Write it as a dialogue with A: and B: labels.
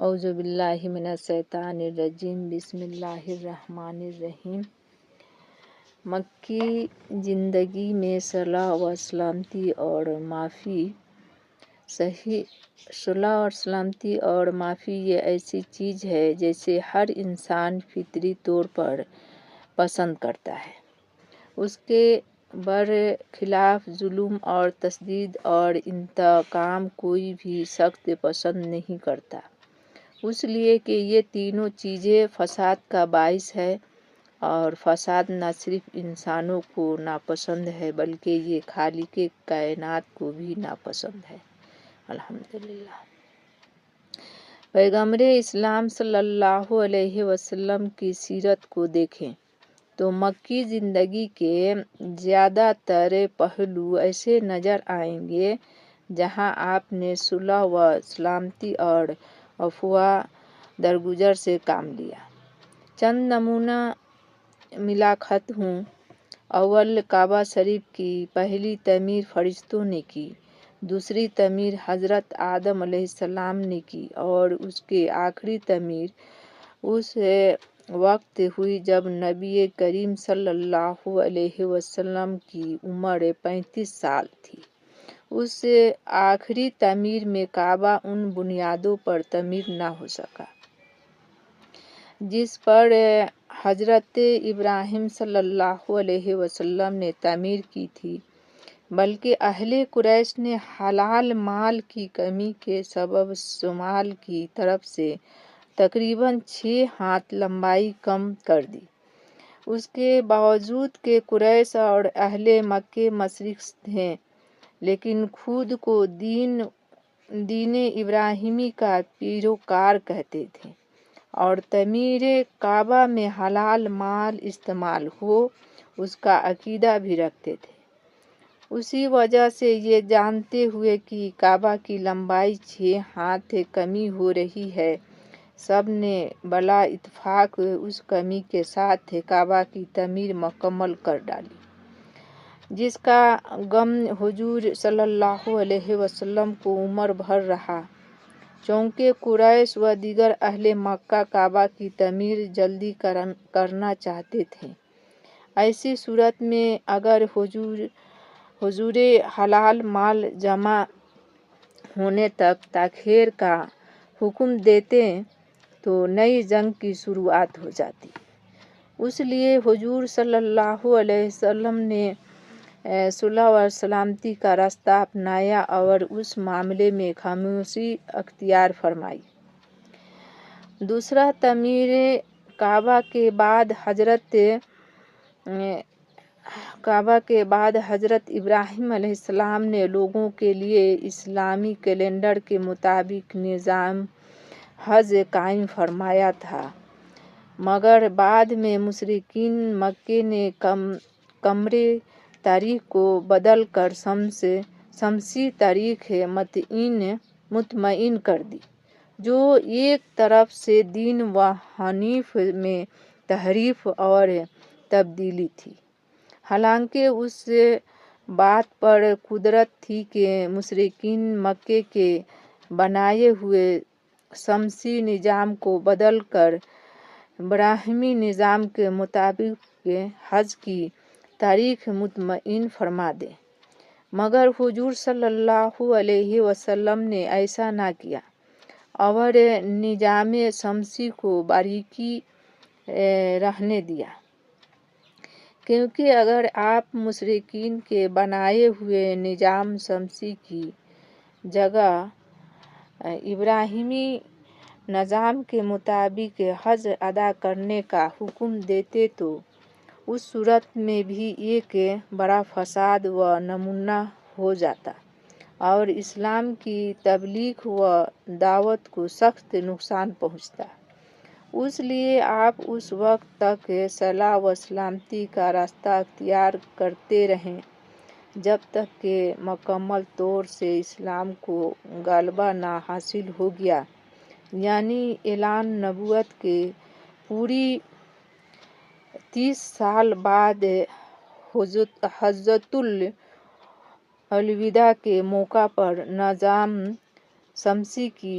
A: اعوذ باللہ من الشیطان الرجیم بسم اللہ الرحمن الرحیم۔ مکی زندگی میں صلاح و سلامتی اور معافی یہ ایسی چیز ہے جسے ہر انسان فطری طور پر پسند کرتا ہے۔ اس کے برخلاف ظلم اور تشدد اور انتقام کوئی بھی شخص پسند نہیں کرتا، اس لیے کہ یہ تینوں چیزیں فساد کا باعث ہے، اور فساد نہ صرف انسانوں کو ناپسند ہے بلکہ یہ خالق کائنات کو بھی ناپسند ہے۔ الحمدللہ۔ پیغمبر اسلام صلی اللہ علیہ وسلم کی سیرت کو دیکھیں تو مکی زندگی کے زیادہ تر پہلو ایسے نظر آئیں گے جہاں آپ نے صلح و سلامتی اور عفو درگزر سے کام لیا۔ چند نمونہ ملاحظہ ہوں۔ اول، کعبہ شریف کی پہلی تعمیر فرشتوں نے کی، دوسری تعمیر حضرت آدم علیہ السلام نے کی، اور اس کی آخری تعمیر اس وقت ہوئی جب نبی کریم صلی اللہ علیہ وسلم کی عمر 35 سال تھی۔ اس آخری تعمیر میں کعبہ ان بنیادوں پر تعمیر نہ ہو سکا جس پر حضرت ابراہیم صلی اللہ علیہ وسلم نے تعمیر کی تھی، بلکہ اہل قریش نے حلال مال کی کمی کے سبب شمال کی طرف سے تقریباً 6 ہاتھ لمبائی کم کر دی۔ اس کے باوجود کہ قریش اور اہل مکہ مشرک تھے لیکن خود کو دین ابراہیمی کا پیروکار کہتے تھے اور تعمیر کعبہ میں حلال مال استعمال ہو اس کا عقیدہ بھی رکھتے تھے۔ اسی وجہ سے یہ جانتے ہوئے کہ کعبہ کی لمبائی 6 ہاتھ کمی ہو رہی ہے، سب نے بلا اتفاق اس کمی کے ساتھ کعبہ کی تعمیر مکمل کر ڈالی، جس کا غم حضور صلی اللہ علیہ وسلم کو عمر بھر رہا، چونکہ قریش و دیگر اہل مکہ کعبہ کی تعمیر جلدی کرنا چاہتے تھے۔ ایسی صورت میں اگر حضور حلال مال جمع ہونے تک تاخیر کا حکم دیتے تو نئی جنگ کی شروعات ہو جاتی۔ اس لیے حضور صلی اللہ علیہ وسلم نے صلح و سلامتی کا راستہ اپنایا اور اس معاملے میں خاموشی اختیار فرمائی۔ دوسرا، تعمیر کعبہ کے بعد حضرت ابراہیم علیہ السلام نے لوگوں کے لیے اسلامی کیلنڈر کے مطابق نظام حج قائم فرمایا تھا، مگر بعد میں مشرکین مکہ نے قمری تاریخ کو بدل کر شمسی تاریخ متعین کر دی، جو ایک طرف سے دین و حنیف میں تحریف اور تبدیلی تھی۔ حالانکہ اس بات پر قدرت تھی کہ مشرکین مکہ کے بنائے ہوئے شمسی نظام کو بدل کر ابراہیمی نظام کے مطابق حج کی تاریخ متعین فرما دیں، مگر حضور صلی اللہ علیہ وسلم نے ایسا نہ کیا اور نظام شمسی کو باقی رہنے دیا، کیونکہ اگر آپ مشرکین کے بنائے ہوئے نظام شمسی کی جگہ ابراہیمی نظام کے مطابق حج ادا کرنے کا حکم دیتے تو اس صورت میں بھی ایک بڑا فساد و نمونہ ہو جاتا اور اسلام کی تبلیغ و دعوت کو سخت نقصان پہنچتا۔ اس لیے آپ اس وقت تک صلاح و سلامتی کا راستہ اختیار کرتے رہے جب تک کہ مکمل طور سے اسلام کو غلبہ نہ حاصل ہو گیا، یعنی اعلان نبوت کے پوری 30 سال بعد حجۃ الوداع کے موقع پر نظام شمسی کی